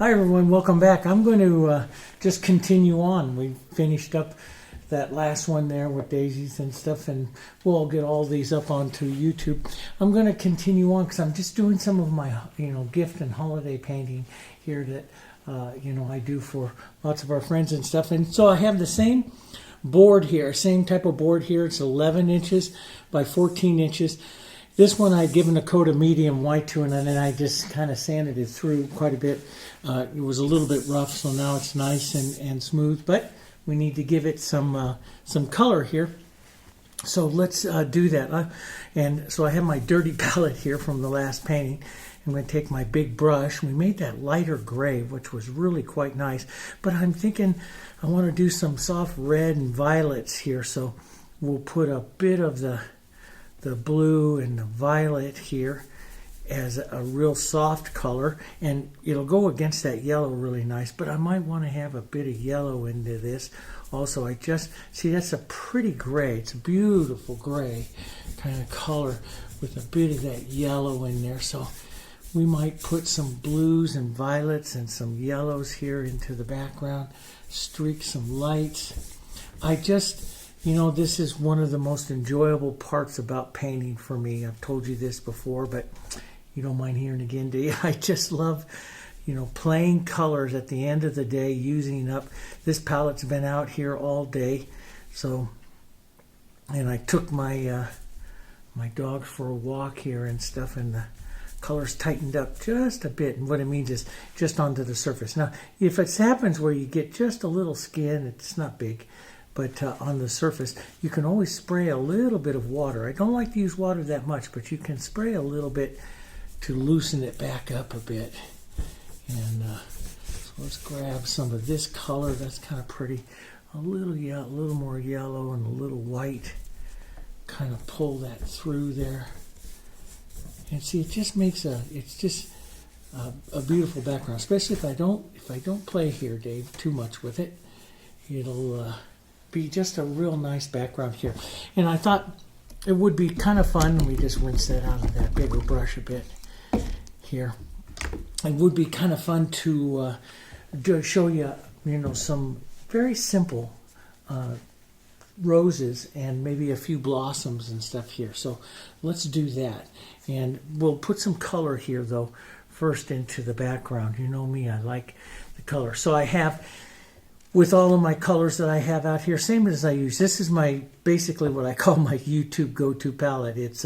Hi everyone, welcome back. I'm going to just continue on. We finished up that last one there with daisies and stuff, and we'll get all these up onto YouTube. I'm going to continue on because I'm just doing some of my gift and holiday painting here that I do for lots of our friends and stuff. And so I have the same board here, same type of board here. It's 11 inches by 14 inches. This one I'd given a coat of medium white to, and then I just kind of sanded it through quite a bit. It was a little bit rough, so now it's nice and smooth, but we need to give it some color here. So let's do that. And so I have my dirty palette here from the last painting. I'm going to take my big brush. We made that lighter gray, which was really quite nice, but I'm thinking I want to do some soft red and violets here, so we'll put a bit of the blue and the violet here as a real soft color, and it'll go against that yellow really nice, but I might want to have a bit of yellow into this also. I just see that's a pretty gray. It's a beautiful gray kind of color with a bit of that yellow in there, so we might put some blues and violets and some yellows here into the background, streak some lights. This is one of the most enjoyable parts about painting for me. I've told you this before, but you don't mind hearing again, do you? I just love, playing colors at the end of the day, using up. This palette's been out here all day, and I took my my dog for a walk here and stuff, and the colors tightened up just a bit, and what it means is just onto the surface. Now, if it happens where you get just a little skin, it's not big. But on the surface, you can always spray a little bit of water. I don't like to use water that much, but you can spray a little bit to loosen it back up a bit. And so let's grab some of this color. That's kind of pretty. A little more yellow and a little white. Kind of pull that through there. And see, it just makes a beautiful background. Especially if I don't play here, Dave, too much with it. It'll be just a real nice background here. And I thought it would be kind of fun. Let me just rinse that out of that bigger brush a bit here. It would be kind of fun to show you, some very simple roses and maybe a few blossoms and stuff here. So let's do that. And we'll put some color here, though, first into the background. You know me, I like the color. So I have, with all of my colors that I have out here, same as I use. This is basically what I call my YouTube go-to palette. It's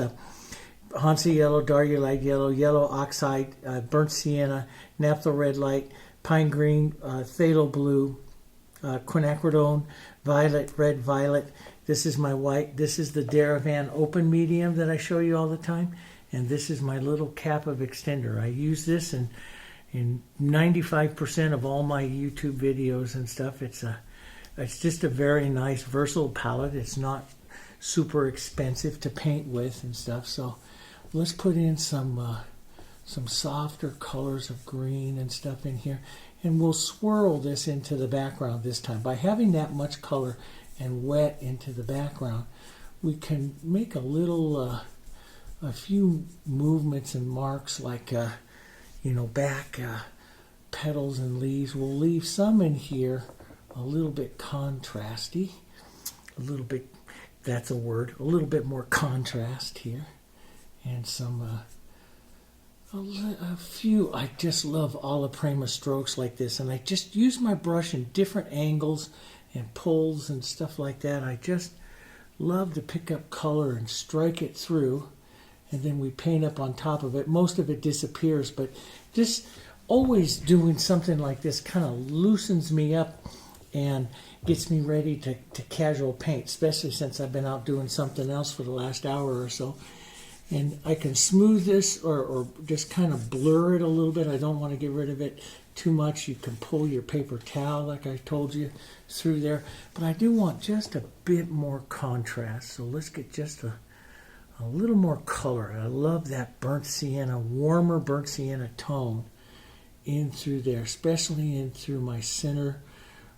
Hansa Yellow, Darya Light Yellow, Yellow Oxide, Burnt Sienna, Naphtha Red Light, Pine Green, Phthalo Blue, Quinacridone, Violet, Red Violet. This is my white. This is the Daravan Open Medium that I show you all the time. And this is my little cap of extender. I use this in 95% of all my YouTube videos and stuff. It's just a very nice versatile palette. It's not super expensive to paint with and stuff. So let's put in some softer colors of green and stuff in here, and we'll swirl this into the background this time. By having that much color and wet into the background, we can make a few movements and marks like back petals and leaves. We'll leave some in here a little bit contrasty, a little bit, that's a word, a little bit more contrast here, and a few. I just love alla prima strokes like this, and I just use my brush in different angles and pulls and stuff like that. I just love to pick up color and strike it through, and then we paint up on top of it. Most of it disappears, but just always doing something like this kind of loosens me up and gets me ready to casual paint, especially since I've been out doing something else for the last hour or so. And I can smooth this or just kind of blur it a little bit. I don't want to get rid of it too much. You can pull your paper towel, like I told you, through there. But I do want just a bit more contrast. So let's get just a little more color. I love that burnt sienna, warmer burnt sienna tone in through there, especially in through my center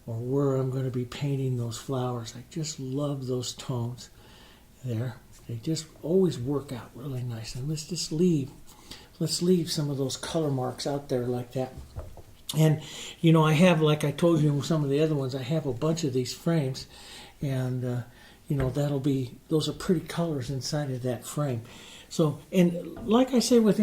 or where I'm going to be painting those flowers. I just love those tones there. They just always work out really nice. And let's leave some of those color marks out there like that. And, you know, I have, like I told you in some of the other ones, I have a bunch of these frames. And, you know, those are pretty colors inside of that frame. So, and like I say with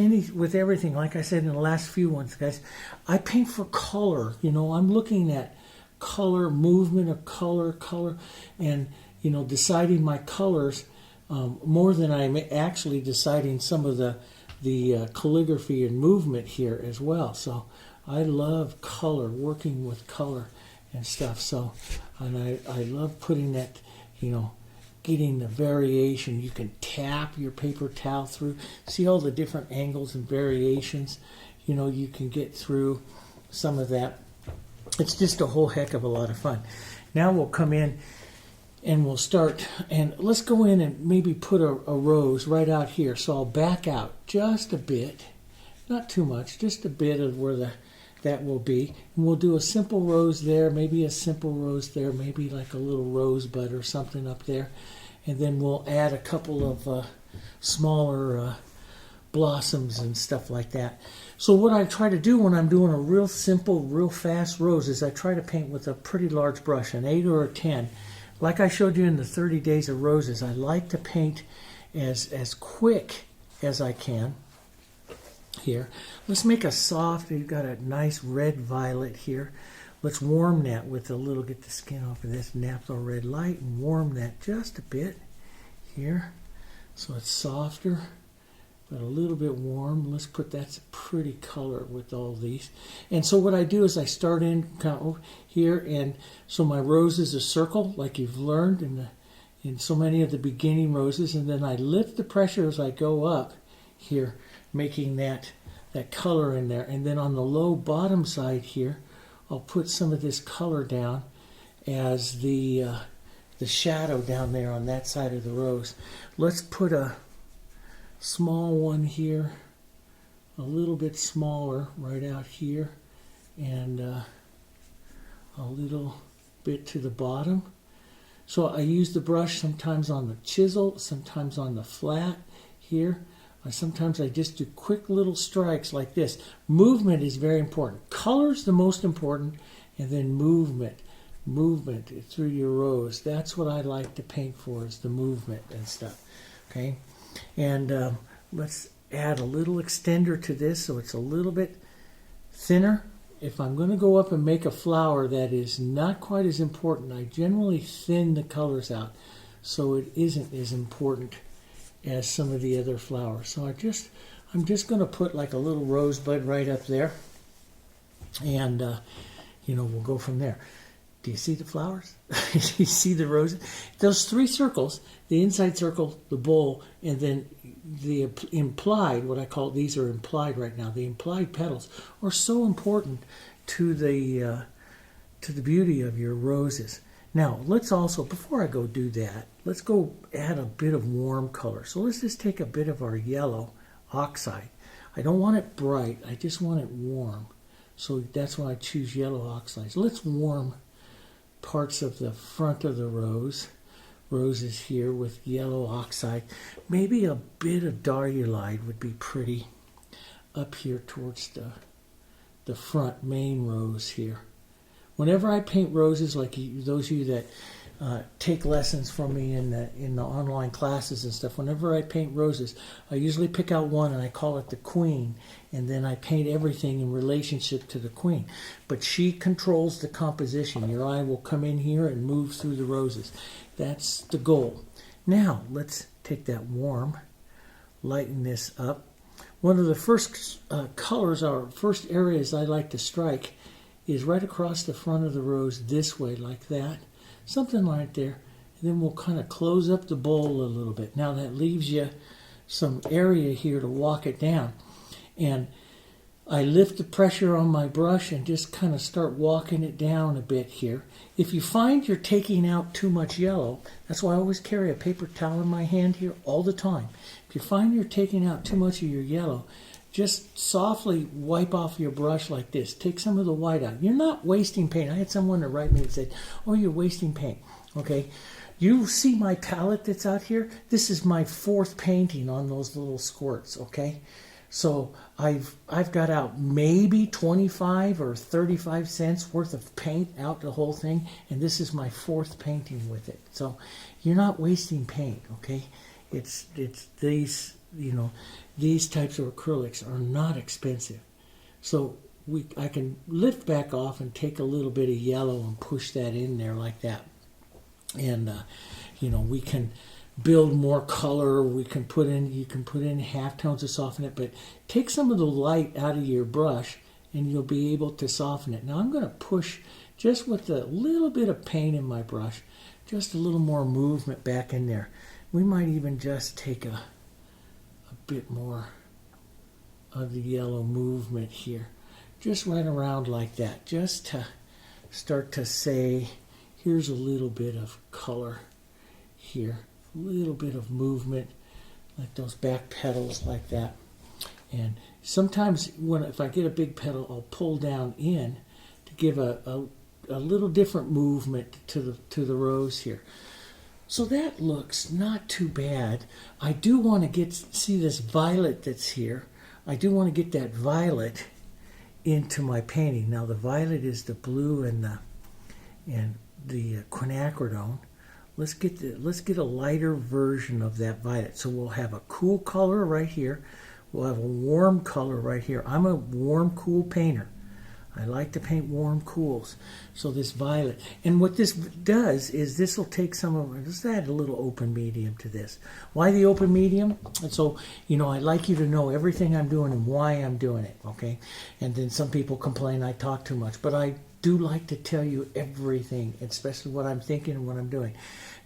everything, like I said in the last few ones, guys, I paint for color. You know, I'm looking at color, movement of color, and, you know, deciding my colors more than I'm actually deciding some of the calligraphy and movement here as well. So I love color, working with color and stuff. So, and I love putting that, you know, getting the variation. You can tap your paper towel through, see all the different angles and variations, you know, you can get through some of that. It's just a whole heck of a lot of fun. Now we'll come in and we'll start, and let's go in and maybe put a rose right out here. So I'll back out just a bit, not too much, just a bit of where that will be. And we'll do a simple rose there, maybe a simple rose there, maybe like a little rosebud or something up there. And then we'll add a couple of smaller blossoms and stuff like that. So what I try to do when I'm doing a real simple, real fast rose is I try to paint with a pretty large brush, an 8 or a 10. Like I showed you in the 30 Days of Roses, I like to paint as quick as I can. Here, let's make a soft, you've got a nice red violet here. Let's warm that with a little, get the skin off of this naphtha red light and warm that just a bit here. So it's softer, but a little bit warm. Let's put, that's a pretty color with all these. And so what I do is I start in kind of here, and so my rose is a circle, like you've learned in so many of the beginning roses, and then I lift the pressure as I go up here, making that color in there. And then on the low bottom side here, I'll put some of this color down as the shadow down there on that side of the rose. Let's put a small one here, a little bit smaller right out here, and a little bit to the bottom. So I use the brush sometimes on the chisel, sometimes on the flat here. Sometimes I just do quick little strikes like this. Movement is very important. Color's the most important, and then movement through your rose. That's what I like to paint for, is the movement and stuff. Okay, and let's add a little extender to this so it's a little bit thinner. If I'm going to go up and make a flower that is not quite as important, I generally thin the colors out so it isn't as important as some of the other flowers. So I'm just going to put like a little rosebud right up there, and you know, we'll go from there. Do you see the flowers? You see the roses? Those 3 circles, the inside circle, the bowl, and then the implied, what I call, these are implied right now, the implied petals are so important to the beauty of your roses. Now, let's also, before I go do that, let's go add a bit of warm color. So let's just take a bit of our yellow oxide. I don't want it bright, I just want it warm. So that's why I choose yellow oxide. So let's warm parts of the front of the roses here with yellow oxide. Maybe a bit of diarylide would be pretty up here towards the front main rose here. Whenever I paint roses, like those of you that take lessons from me in the online classes and stuff, whenever I paint roses, I usually pick out one and I call it the queen, and then I paint everything in relationship to the queen. But she controls the composition. Your eye will come in here and move through the roses. That's the goal. Now, let's take that warm, lighten this up. One of the first colors, or first areas I like to strike, is right across the front of the rose this way, like that. Something right there. And then we'll kind of close up the bowl a little bit. Now that leaves you some area here to walk it down. And I lift the pressure on my brush and just kind of start walking it down a bit here. If you find you're taking out too much yellow, that's why I always carry a paper towel in my hand here all the time. If you find you're taking out too much of your yellow, just softly wipe off your brush like this. Take some of the white out. You're not wasting paint. I had someone to write me and said, oh, you're wasting paint. Okay, you see my palette that's out here? This is my 4th painting on those little squirts, okay? So I've got out maybe 25 or 35 cents worth of paint out the whole thing, and this is my 4th painting with it. So you're not wasting paint, okay? It's these, you know, these types of acrylics are not expensive. So I can lift back off and take a little bit of yellow and push that in there like that. And you know, we can build more color. You can put in halftones to soften it, but take some of the light out of your brush and you'll be able to soften it. Now I'm going to push just with a little bit of paint in my brush, just a little more movement back in there. We might even just take a bit more of the yellow movement here, just right around like that, just to start to say, here's a little bit of color here, a little bit of movement, like those back petals like that. And sometimes if I get a big petal, I'll pull down in to give a little different movement to the rose here. So that looks not too bad. I do want to see this violet that's here. I do want to get that violet into my painting. Now the violet is the blue and the quinacridone. Let's get a lighter version of that violet. So we'll have a cool color right here. We'll have a warm color right here. I'm a warm, cool painter. I like to paint warm cools. So this violet. And what this does is this will take some of it. Let's add a little open medium to this. Why the open medium? And so, you know, I like you to know everything I'm doing and why I'm doing it, okay? And then some people complain I talk too much. But I do like to tell you everything, especially what I'm thinking and what I'm doing.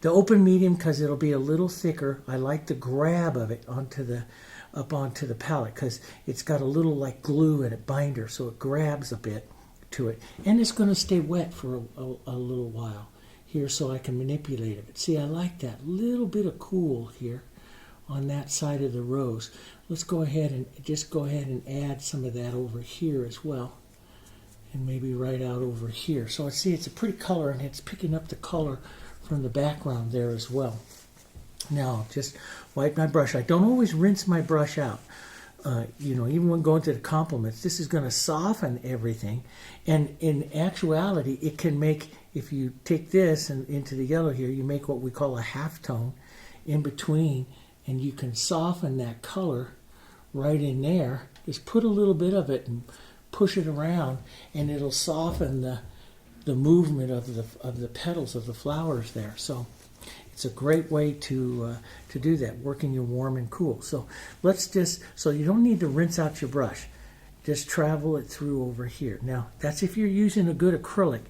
The open medium, because it'll be a little thicker, I like the grab of it up onto the palette, because it's got a little like glue in it, binder, so it grabs a bit to it. And it's going to stay wet for a little while here so I can manipulate it. See, I like that little bit of cool here on that side of the rose. Let's go ahead and add some of that over here as well. And maybe right out over here. So I see it's a pretty color, and it's picking up the color from the background there as well. Now, just wipe my brush. I don't always rinse my brush out. You know, even when going to the complements, this is going to soften everything. And in actuality, it can make, if you take this and into the yellow here, you make what we call a halftone in between, and you can soften that color right in there. Just put a little bit of it and push it around, and it'll soften the movement of the petals of the flowers there. So it's a great way to do that, working your warm and cool. So so you don't need to rinse out your brush. Just travel it through over here. Now, that's if you're using a good acrylic.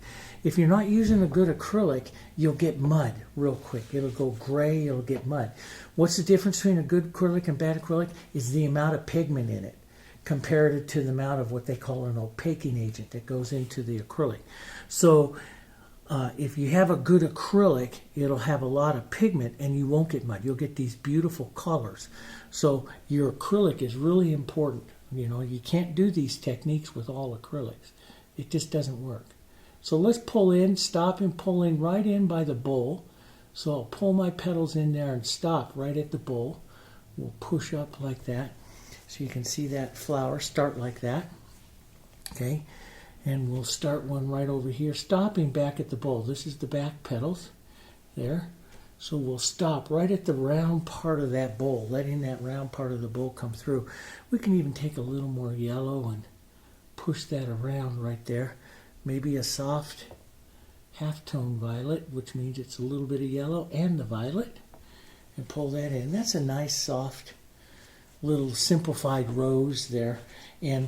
If you're not using a good acrylic, you'll get mud real quick. It'll go gray, it'll get mud. What's the difference between a good acrylic and bad acrylic? Is the amount of pigment in it, compared to the amount of what they call an opaquing agent that goes into the acrylic. So if you have a good acrylic, it'll have a lot of pigment and you won't get mud. You'll get these beautiful colors. So your acrylic is really important. You know, you can't do these techniques with all acrylics. It just doesn't work. So let's pull in, stop and pull in right in by the bowl. So I'll pull my petals in there and stop right at the bowl. We'll push up like that. So you can see that flower start like that. Okay. And we'll start one right over here, stopping back at the bowl. This is the back petals there. So we'll stop right at the round part of that bowl, letting that round part of the bowl come through. We can even take a little more yellow and push that around right there. Maybe a soft halftone violet, which means it's a little bit of yellow and the violet, and pull that in. That's a nice soft little simplified rose there. And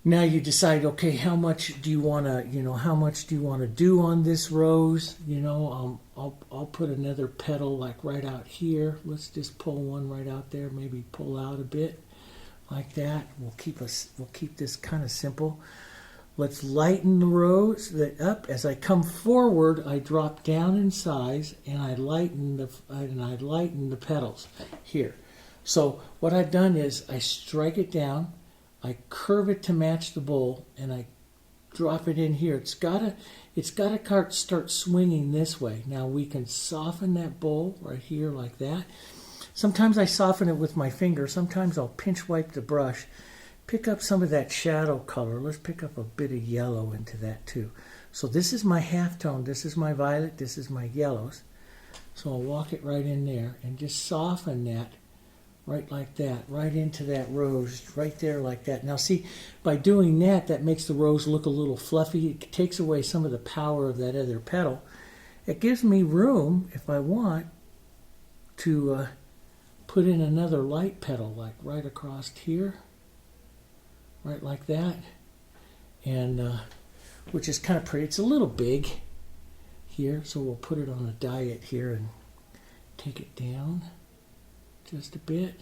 now you decide, okay, how much do you want to do on this rose? You know, I'll put another petal like right out here. Let's just pull one right out there, maybe pull out a bit like that. We'll keep this kind of simple. Let's lighten the rose up. As I come forward, I drop down in size and I lighten the petals here. So what I've done is I strike it down, I curve it to match the bowl, and I drop it in here. It's gotta start swinging this way. Now we can soften that bowl right here like that. Sometimes I soften it with my finger. Sometimes I'll pinch wipe the brush, pick up some of that shadow color. Let's pick up a bit of yellow into that too. So this is my halftone. This is my violet. This is my yellows. So I'll walk it right in there and just soften that right like that, right into that rose, right there like that. Now see, by doing that, that makes the rose look a little fluffy. It takes away some of the power of that other petal. It gives me room, if I want, to put in another light petal, like right across here, right like that, and which is kind of pretty. It's a little big here, so we'll put it on a diet here and take it down just a bit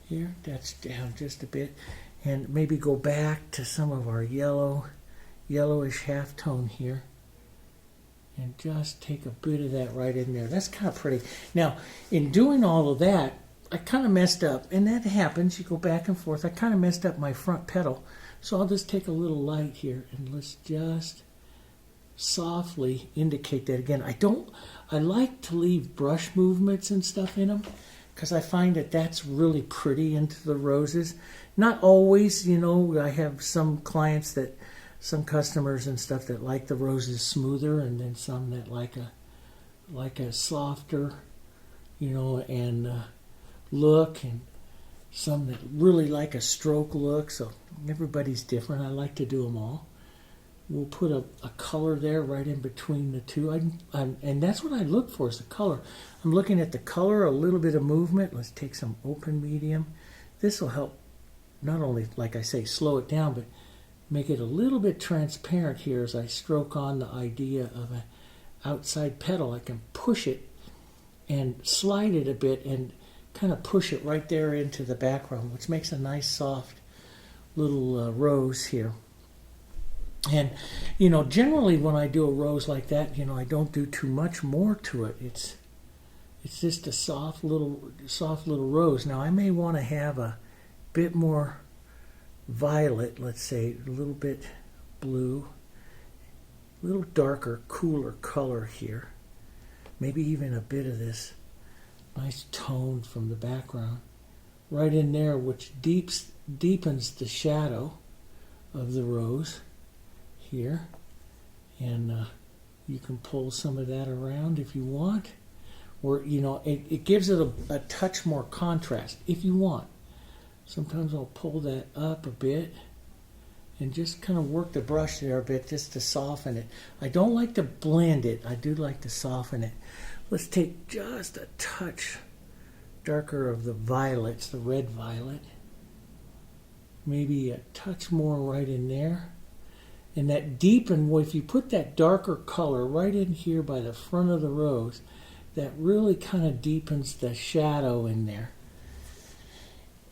here. That's down just a bit, and maybe go back to some of our yellowish halftone here and just take a bit of that right in there. That's kind of pretty. Now, in doing all of that, I kind of messed up, and that happens. You go back and forth. I kind of messed up my front petal, so I'll just take a little light here and let's just softly indicate that again. I like to leave brush movements and stuff in them, because I find that that's really pretty into the roses. Not always, you know. I have some customers and stuff that like the roses smoother, and then some that like a softer, you know, and look, and some that really like a stroke look. So everybody's different. I like to do them all. We'll put a color there right in between the two. And that's what I look for, is the color. I'm looking at the color, a little bit of movement. Let's take some open medium. This will help not only, like I say, slow it down, but make it a little bit transparent here as I stroke on the idea of an outside petal. I can push it and slide it a bit and kind of push it right there into the background, which makes a nice soft little rose here. And, you know, generally when I do a rose like that, you know, I don't do too much more to it. It's just a soft little rose. Now I may want to have a bit more violet, let's say, a little bit blue, a little darker, cooler color here. Maybe even a bit of this nice tone from the background right in there, which deepens the shadow of the rose here. And you can pull some of that around if you want, or, you know, it gives it a touch more contrast if you want. Sometimes I'll pull that up a bit and just kind of work the brush there a bit just to soften it. I don't like to blend it. I do like to soften it. Let's take just a touch darker of the violets, the red violet. Maybe a touch more right in there. And that deepen, if you put that darker color right in here by the front of the rose, that really kind of deepens the shadow in there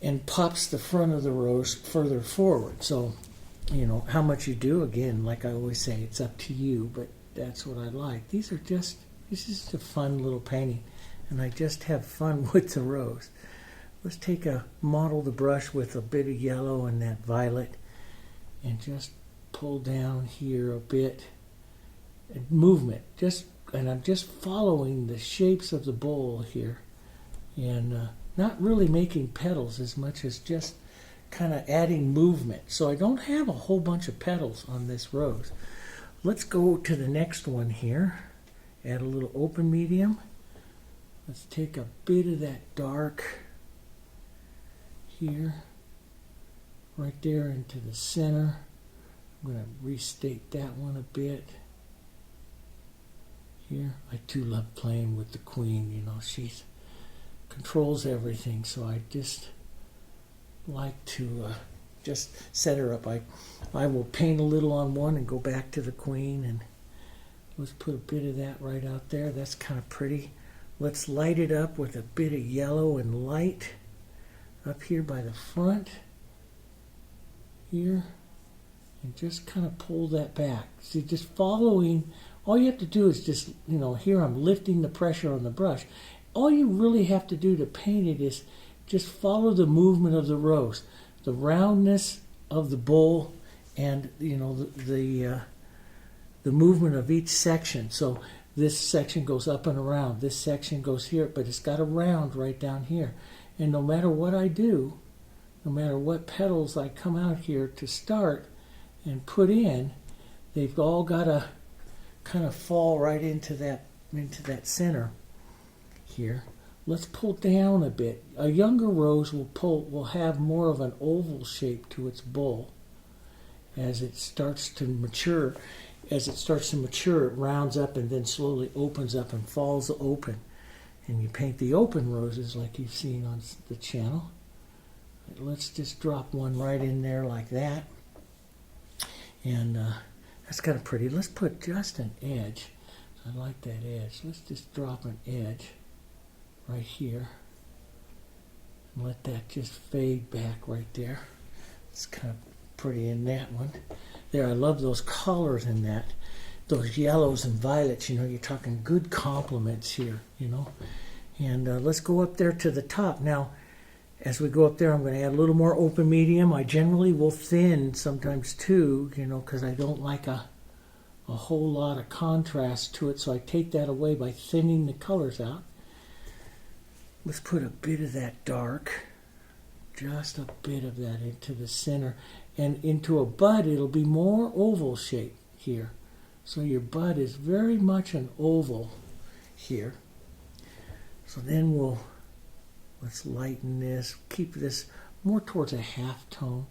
and pops the front of the rose further forward. So, you know, how much you do, again, like I always say, it's up to you, but that's what I like. This is just a fun little painting, and I just have fun with the rose. Let's model the brush with a bit of yellow and that violet, and just pull down here a bit. And movement, and I'm just following the shapes of the bowl here, and not really making petals as much as just kind of adding movement. So I don't have a whole bunch of petals on this rose. Let's go to the next one here. Add a little open medium. Let's take a bit of that dark here, right there into the center. I'm going to restate that one a bit here. I do love playing with the queen, you know, she controls everything, so I just like to just set her up. I will paint a little on one and go back to the queen, and let's put a bit of that right out there. That's kind of pretty. Let's light it up with a bit of yellow and light up here by the front here, and just kind of pull that back. See, just following, all you have to do is just, you know, here I'm lifting the pressure on the brush. All you really have to do to paint it is just follow the movement of the rose, the roundness of the bowl, and, you know, the movement of each section. So this section goes up and around. This section goes here, but it's got a round right down here. And no matter what I do, no matter what petals I come out here to start and put in, they've all got to kind of fall right into that center here. Let's pull down a bit. A younger rose will have more of an oval shape to its bulb as it starts to mature. As it starts to mature, it rounds up and then slowly opens up and falls open. And you paint the open roses like you've seen on the channel. Let's just drop one right in there like that. And that's kind of pretty. Let's put just an edge. I like that edge. Let's just drop an edge right here. And let that just fade back right there. It's kind of pretty in that one. There, I love those colors in that. Those yellows and violets, you know, you're talking good complements here, you know. And let's go up there to the top. Now, as we go up there, I'm going to add a little more open medium. I generally will thin sometimes too, you know, because I don't like a whole lot of contrast to it. So I take that away by thinning the colors out. Let's put a bit of that dark, just a bit of that into the center. And into a bud, it'll be more oval shape here. So your bud is very much an oval here. So then let's lighten this, keep this more towards a half tone,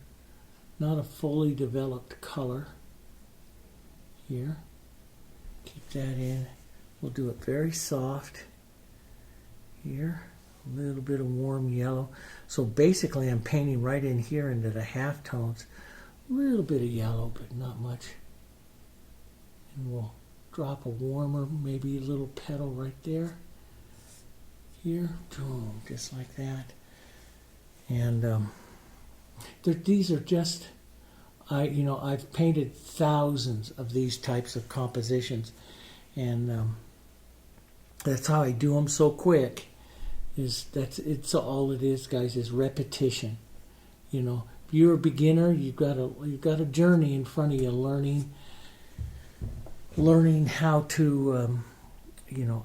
not a fully developed color here. Keep that in. We'll do it very soft here. A little bit of warm yellow. So basically I'm painting right in here into the half tones. A little bit of yellow, but not much. And we'll drop a warmer, maybe a little petal right there. Here, boom, just like that. And these are just, I've painted thousands of these types of compositions, and that's how I do them so quick. It's all it is, guys, is repetition. You know, if you're a beginner, you've got a journey in front of you, learning how to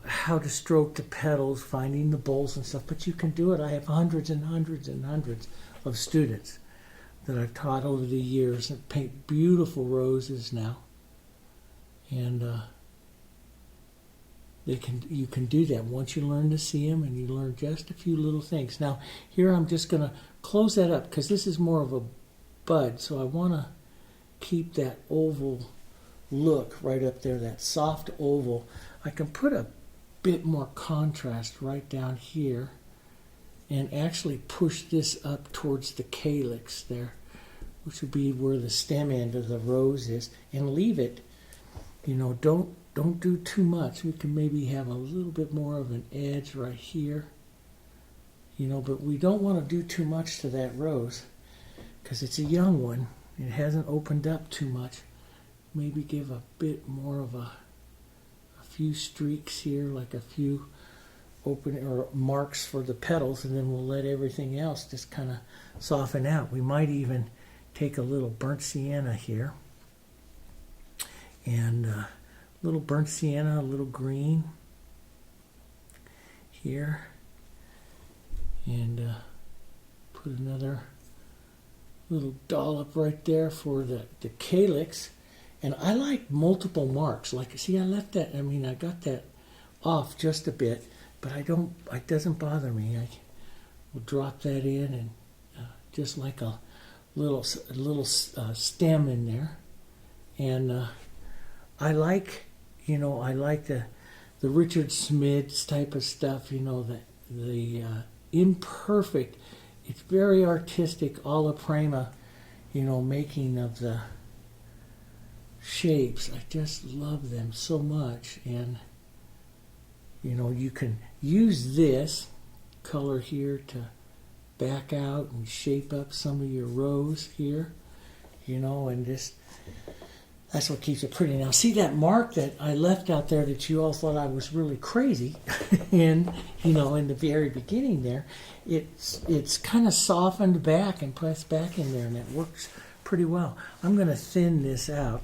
how to stroke the petals, finding the bowls and stuff. But you can do it. I have hundreds and hundreds and hundreds of students that I've taught over the years that paint beautiful roses now, and you can do that once you learn to see them and you learn just a few little things. Now here I'm just going to close that up because this is more of a bud, so I want to keep that oval look right up there, that soft oval. I can put a bit more contrast right down here and actually push this up towards the calyx there, which would be where the stem end of the rose is, and leave it, don't do too much. We can maybe have a little bit more of an edge right here, but we don't want to do too much to that rose because it's a young one. It hasn't opened up too much. Maybe give a bit more of a few streaks here, like a few open or marks for the petals, and then we'll let everything else just kind of soften out. We might even take a little burnt sienna here, and a little burnt sienna, a little green here, and put another little dollop right there for the calyx. And I like multiple marks. Like, see, I left that, I got that off just a bit, but it doesn't bother me. I will drop that in and just like a little stem in there. And I like the Richard Smids type of stuff, the imperfect, it's very artistic, alla prima, making of the shapes. I just love them so much. And you can use this color here to back out and shape up some of your rose here, and just that's what keeps it pretty. Now see that mark that I left out there that you all thought I was really crazy and in the very beginning there, it's kind of softened back and pressed back in there, and it works pretty well. I'm going to thin this out.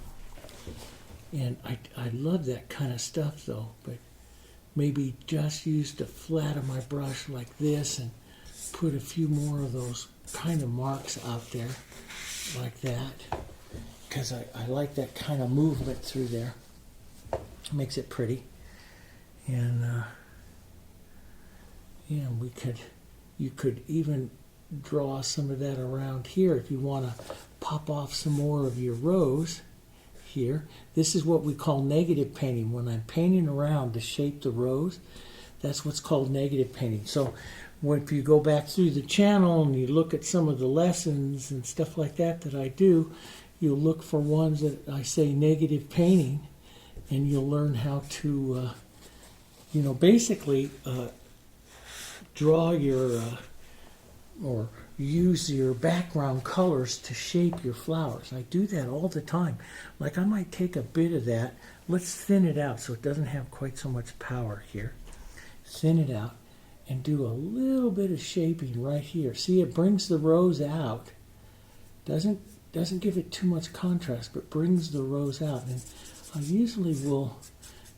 And I love that kind of stuff though, but maybe just use the flat of my brush like this and put a few more of those kind of marks out there like that, because I like that kind of movement through there. It makes it pretty. And yeah, you could even draw some of that around here if you want to pop off some more of your rose here. This is what we call negative painting. When I'm painting around to shape the rose, that's what's called negative painting. So if you go back through the channel and you look at some of the lessons and stuff like that I do, you'll look for ones that I say negative painting, and you'll learn how to basically draw your or use your background colors to shape your flowers. I do that all the time. Like I might take a bit of that, let's thin it out so it doesn't have quite so much power here. Thin it out and do a little bit of shaping right here. See, it brings the rose out. Doesn't give it too much contrast, but brings the rose out. And I usually will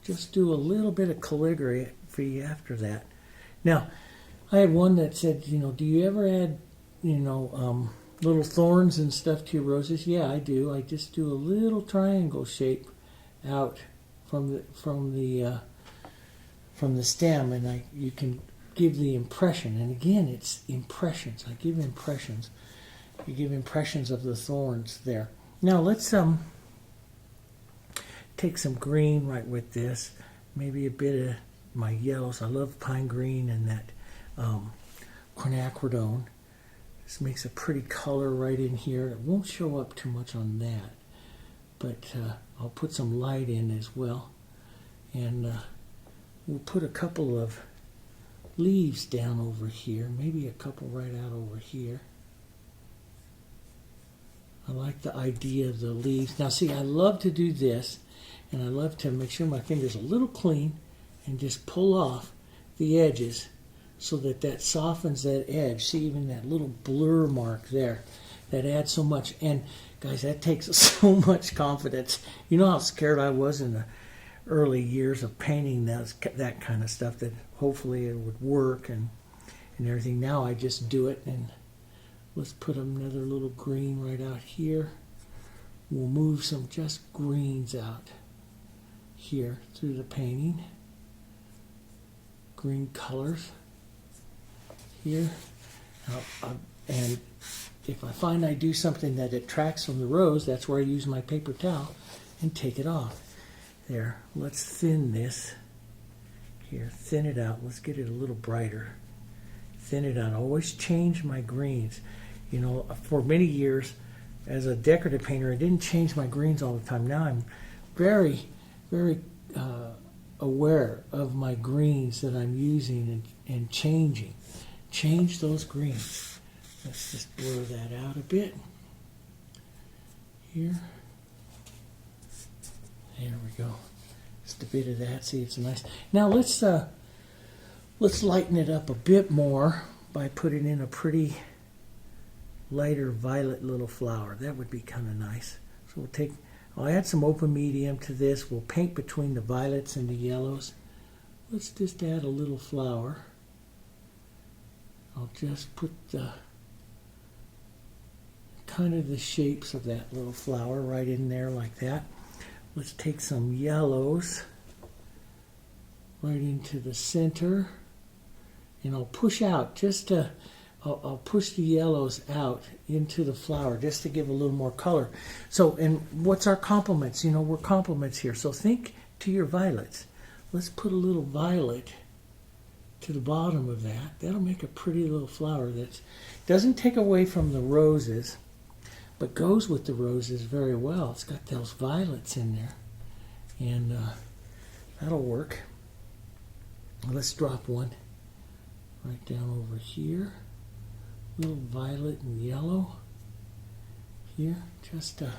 just do a little bit of calligraphy after that. Now, I had one that said, do you ever add, little thorns and stuff to your roses? Yeah, I do. I just do a little triangle shape out from the stem, and you can give the impression. And again, it's impressions. I give impressions. You give impressions of the thorns there. Now let's take some green right with this. Maybe a bit of my yellows. I love pine green and that quinacridone. This makes a pretty color right in here. It won't show up too much on that, but I'll put some light in as well. And we'll put a couple of leaves down over here, maybe a couple right out over here. I like the idea of the leaves. Now see, I love to do this, and I love to make sure my finger's a little clean and just pull off the edges so that softens that edge. See, even that little blur mark there, that adds so much. And guys, that takes so much confidence. You know how scared I was in the early years of painting that kind of stuff, that hopefully it would work and everything. Now I just do it. And let's put another little green right out here. We'll move some just greens out here through the painting. Green colors here. And if I find I do something that detracts from the rose, that's where I use my paper towel and take it off. There, let's thin this here. Thin it out. Let's get it a little brighter. Thin it out. Always change my greens. For many years as a decorative painter, I didn't change my greens all the time. Now I'm very, very aware of my greens that I'm using and changing. Change those greens. Let's just blur that out a bit. Here. There we go. Just a bit of that. See, it's nice. Now let's lighten it up a bit more by putting in a pretty lighter violet little flower. That would be kind of nice. So I'll add some open medium to this. We'll paint between the violets and the yellows. Let's just add a little flower. I'll just put the kind of the shapes of that little flower right in there like that. Let's take some yellows right into the center, and I'll push out I'll push the yellows out into the flower just to give a little more color. So, and what's our complements? We're complements here. So think to your violets. Let's put a little violet to the bottom of that. That'll make a pretty little flower that doesn't take away from the roses, but goes with the roses very well. It's got those violets in there, and that'll work. Let's drop one right down over here. Little violet and yellow here. Just a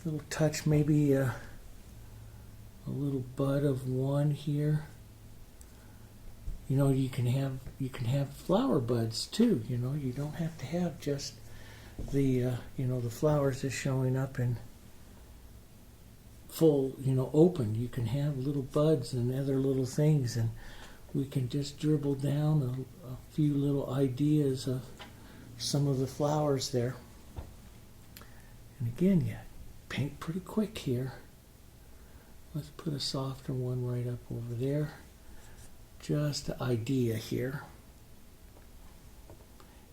little touch, maybe a little bud of one here. You can have flower buds too. You don't have to have just the the flowers just showing up in full, open. You can have little buds and other little things, and we can just dribble down a few little ideas of some of the flowers there. And again, you paint pretty quick here. Let's put a softer one right up over there. Just an idea here.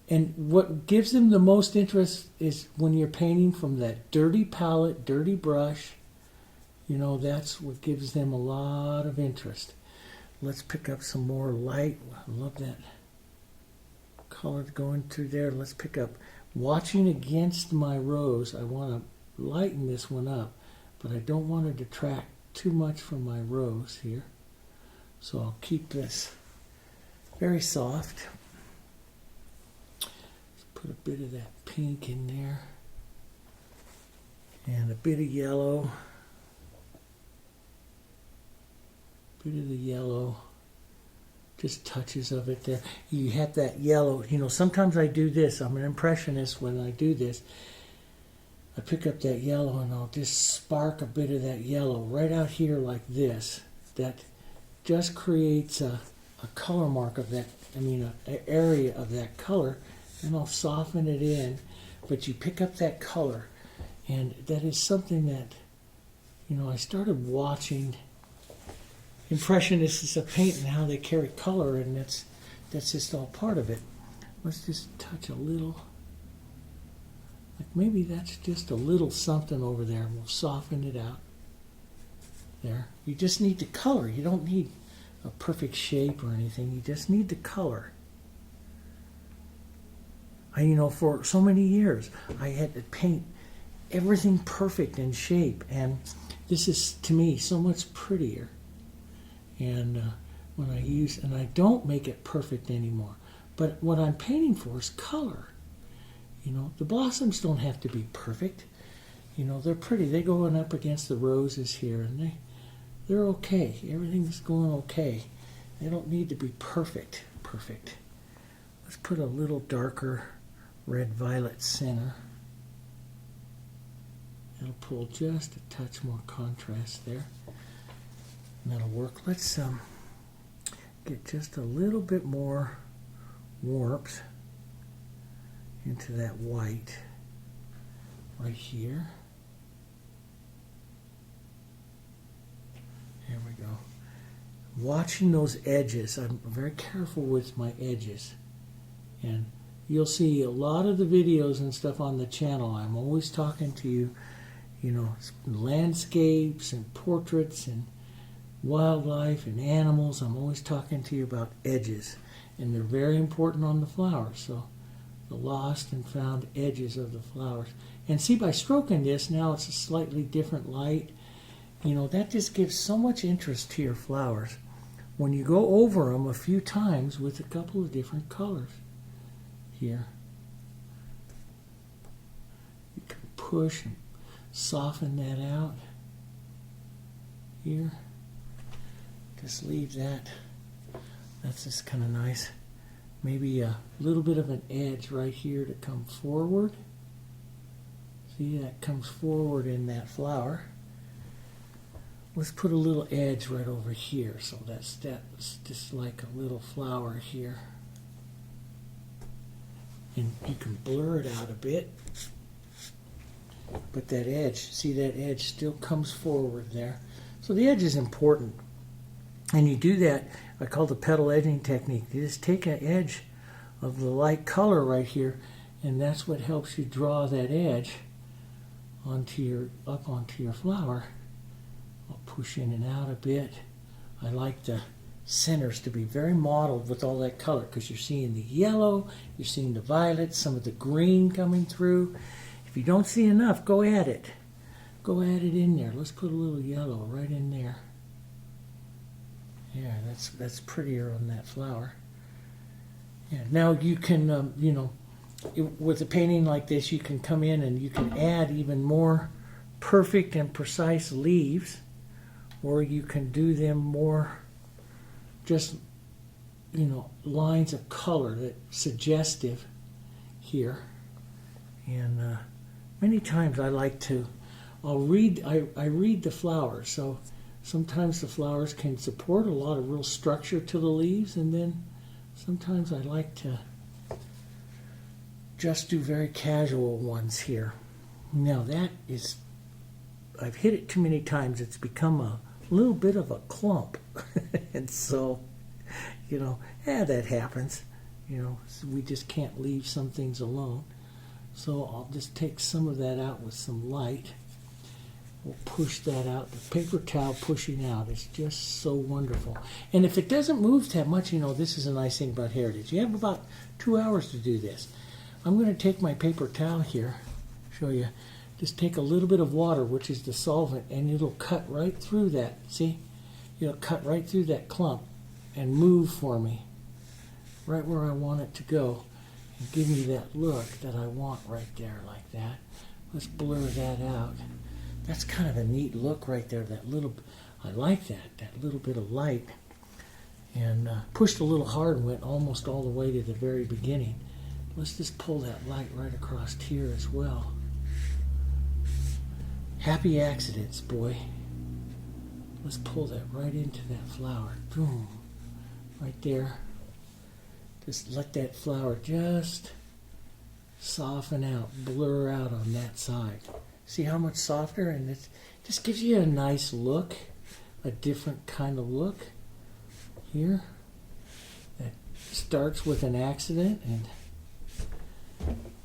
And what gives them the most interest is when you're painting from that dirty palette, dirty brush. That's what gives them a lot of interest. Let's pick up some more light. I love that color going through there. Let's pick up, watching against my rose, I want to lighten this one up, but I don't want to detract too much from my rose here. So I'll keep this very soft. Let's put a bit of that pink in there. And a bit of yellow. Bit of the yellow. Just touches of it there. You have that yellow. Sometimes I do this. I'm an impressionist when I do this. I pick up that yellow and I'll just spark a bit of that yellow right out here like this. That just creates a color mark of that, an area of that color, and I'll soften it in. But you pick up that color, and that is something that, I started watching impressionists of paint and how they carry color, and that's just all part of it. Let's just touch a little, like maybe that's just a little something over there, and we'll soften it out. There. You just need the color. You don't need a perfect shape or anything. You just need the color. For so many years, I had to paint everything perfect in shape, and this is, to me, so much prettier. And when I don't make it perfect anymore. But what I'm painting for is color. The blossoms don't have to be perfect. They're pretty. They're going up against the roses here, and they're okay. Everything's going okay. They don't need to be perfect. Let's put a little darker red-violet center. It'll pull just a touch more contrast there. And that'll work. Let's get just a little bit more warmth into that white right here. There we go. Watching those edges. I'm very careful with my edges. And you'll see a lot of the videos and stuff on the channel. I'm always talking to you, landscapes and portraits and wildlife and animals. I'm always talking to you about edges. And they're very important on the flowers. So the lost and found edges of the flowers. And see, by stroking this, now it's a slightly different light. That just gives so much interest to your flowers when you go over them a few times with a couple of different colors. Here, you can push and soften that out. Here, just leave that. That's just kind of nice. Maybe a little bit of an edge right here to come forward. See, that comes forward in that flower. Let's put a little edge right over here, so that's just like a little flower here. And you can blur it out a bit. But that edge, see that edge still comes forward there. So the edge is important. And you do that, I call the petal edging technique. You just take an edge of the light color right here, and that's what helps you draw that edge up onto your flower. I'll push in and out a bit. I like the centers to be very mottled with all that color, because you're seeing the yellow, you're seeing the violet, some of the green coming through. If you don't see enough, go add it. Go add it in there. Let's put a little yellow right in there. Yeah, that's prettier on that flower. Yeah. Now you can, with a painting like this, you can come in and you can add even more perfect and precise leaves, or you can do them more just, lines of color that suggestive here. And many times I like to I'll read. I read the flowers, so sometimes the flowers can support a lot of real structure to the leaves, and then sometimes I like to just do very casual ones here. Now that is, I've hit it too many times. It's become a little bit of a clump, and so, that happens. So we just can't leave some things alone. So I'll just take some of that out with some light. We'll push that out. The paper towel pushing out is just so wonderful. And if it doesn't move that much, this is a nice thing about Heritage. You have about 2 hours to do this. I'm going to take my paper towel here, show you. Just take a little bit of water, which is the solvent, and it'll cut right through that. See? It'll cut right through that clump and move for me right where I want it to go and give me that look that I want right there like that. Let's blur that out. That's kind of a neat look right there. I like that little bit of light. And pushed a little hard and went almost all the way to the very beginning. Let's just pull that light right across here as well. Happy accidents, boy. Let's pull that right into that flower. Boom. Right there. Just let that flower just soften out, blur out on that side. See how much softer? And it just gives you a nice look, a different kind of look here. That starts with an accident,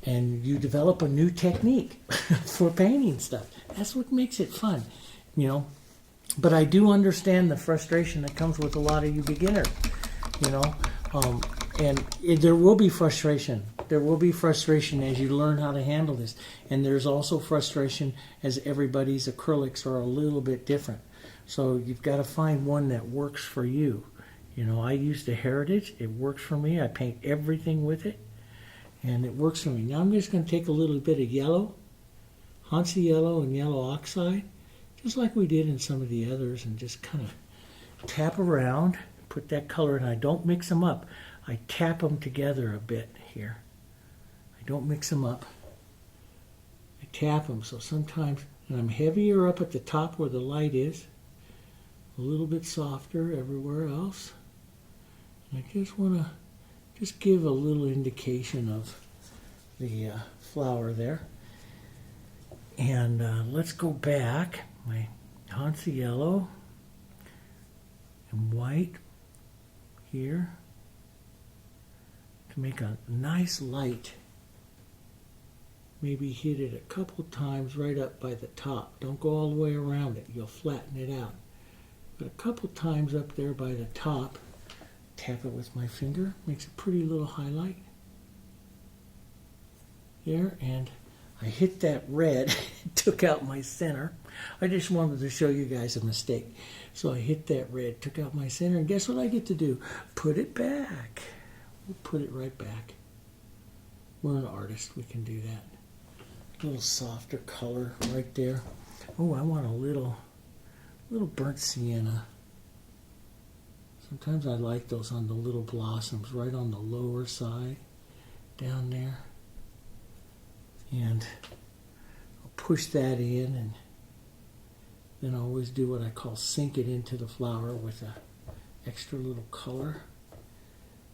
and you develop a new technique for painting stuff. That's what makes it fun, But I do understand the frustration that comes with a lot of you beginners, and there will be frustration. There will be frustration as you learn how to handle this. And there's also frustration as everybody's acrylics are a little bit different. So you've got to find one that works for you. I use the Heritage. It works for me. I paint everything with it. And it works for me. Now I'm just going to take a little bit of yellow, Hansa yellow and yellow oxide, just like we did in some of the others, and just kind of tap around, put that color in. I don't mix them up. I tap them together a bit here. I don't mix them up. I tap them, so sometimes, and I'm heavier up at the top where the light is, a little bit softer everywhere else. And I just want to just give a little indication of the flower there. And let's go back. My Hansa yellow and white here to make a nice light. Maybe hit it a couple times right up by the top. Don't go all the way around it. You'll flatten it out. But a couple times up there by the top. Tap it with my finger. Makes a pretty little highlight. There, and I hit that red. Took out my center. I just wanted to show you guys a mistake. So I hit that red, took out my center, and guess what I get to do? Put it back. We'll put it right back. We're an artist. We can do that. A little softer color right there. Oh, I want a little burnt sienna. Sometimes I like those on the little blossoms, right on the lower side, down there. And I'll push that in, and then I always do what I call sink it into the flower with a extra little color.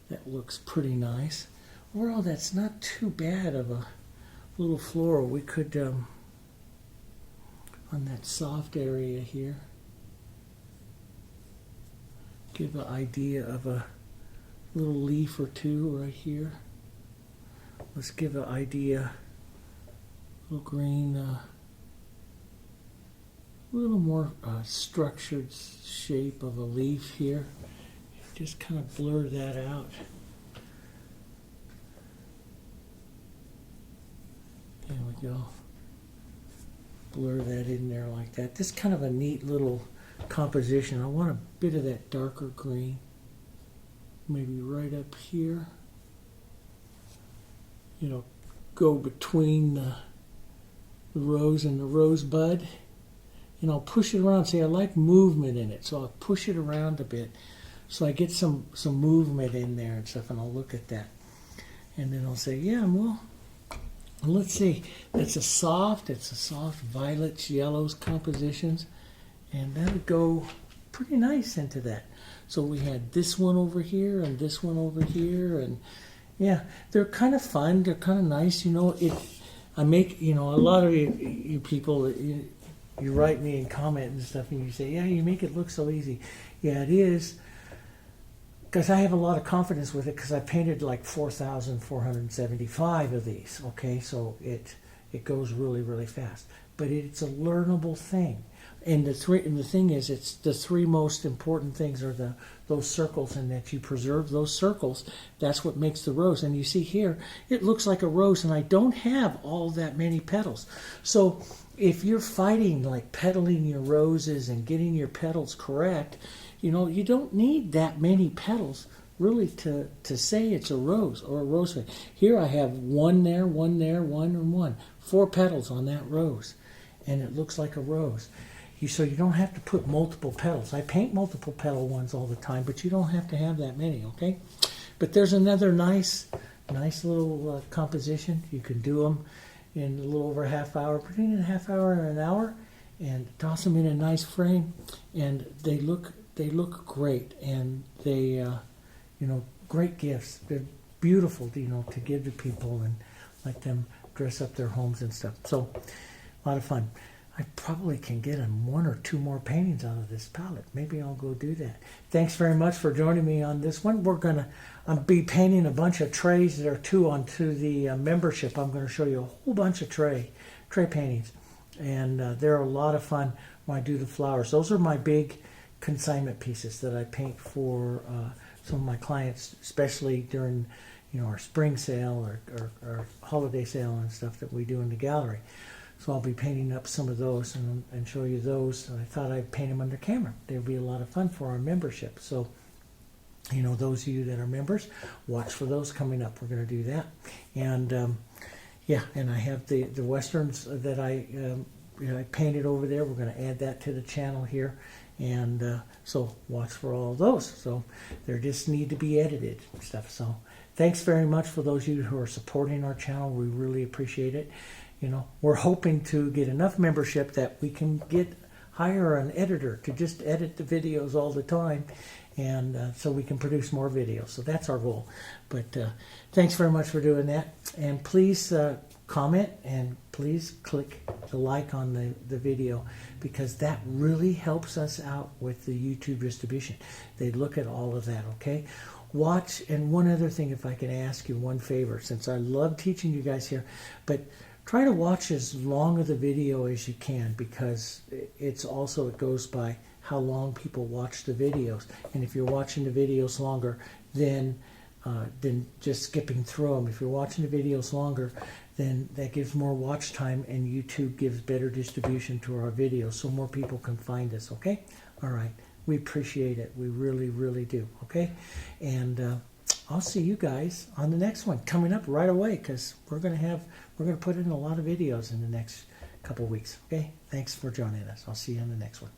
That looks pretty nice. Overall, that's not too bad of a little floral. We could, on that soft area here, give an idea of a little leaf or two right here. Let's give an idea, little green, a little more structured shape of a leaf here. Just kind of blur that out. There we go. Blur that in there like that. This is kind of a neat little composition. I want a bit of that darker green. Maybe right up here. Go between the rose and the rosebud. And I'll push it around. See, I like movement in it. So I'll push it around a bit. So I get some movement in there and stuff. And I'll look at that. And then I'll say, yeah, well, let's see, it's a soft violets, yellows compositions, and that would go pretty nice into that. So we had this one over here and this one over here, and yeah, they're kind of fun. They're kind of nice. I make, a lot of you people, you write me and comment and stuff, and you say, yeah, you make it look so easy. Yeah, it is, because I have a lot of confidence with it, because I painted like 4,475 of these. Okay, so it goes really, really fast. But it's a learnable thing. And the thing is, it's the three most important things are those circles, and that you preserve those circles. That's what makes the rose. And you see here, it looks like a rose, and I don't have all that many petals. So if you're fighting like petaling your roses and getting your petals correct, you don't need that many petals really to say it's a rose or a rose. Here I have one there, one there, one and one. 4 petals on that rose, and it looks like a rose. So you don't have to put multiple petals. I paint multiple petal ones all the time, but you don't have to have that many, okay? But there's another nice little composition. You can do them in a little over a half hour, between a half hour and an hour, and toss them in a nice frame, and they look great, and they great gifts. They're beautiful, to give to people and let them dress up their homes and stuff. So a lot of fun. I probably can get 1 or 2 more paintings out of this palette. Maybe I'll go do that. Thanks very much for joining me on this one. I'll be painting a bunch of trays there too onto the membership. I'm going to show you a whole bunch of tray paintings, and they're a lot of fun when I do the flowers. Those are my big consignment pieces that I paint for some of my clients, especially during our spring sale or holiday sale and stuff that we do in the gallery. So I'll be painting up some of those and show you those. I thought I'd paint them under camera. They'll be a lot of fun for our membership. So, those of you that are members, watch for those coming up. We're going to do that. And, and I have the westerns that I painted over there. We're going to add that to the channel here. And so watch for all of those. So they just need to be edited and stuff. So thanks very much for those of you who are supporting our channel. We really appreciate it. We're hoping to get enough membership that we can hire an editor to just edit the videos all the time, and so we can produce more videos. So that's our goal. But thanks very much for doing that. And please comment, and please click the like on the video, because that really helps us out with the YouTube distribution. They look at all of that, okay? Watch, and one other thing, if I can ask you one favor, since I love teaching you guys here, but try to watch as long of the video as you can, because it goes by how long people watch the videos. And if you're watching the videos longer, then just skipping through them. If you're watching the videos longer, then that gives more watch time, and YouTube gives better distribution to our videos, so more people can find us, okay? All right. We appreciate it. We really, really do, okay? And I'll see you guys on the next one coming up right away, because we're going to put in a lot of videos in the next couple of weeks. Okay? Thanks for joining us. I'll see you on the next one.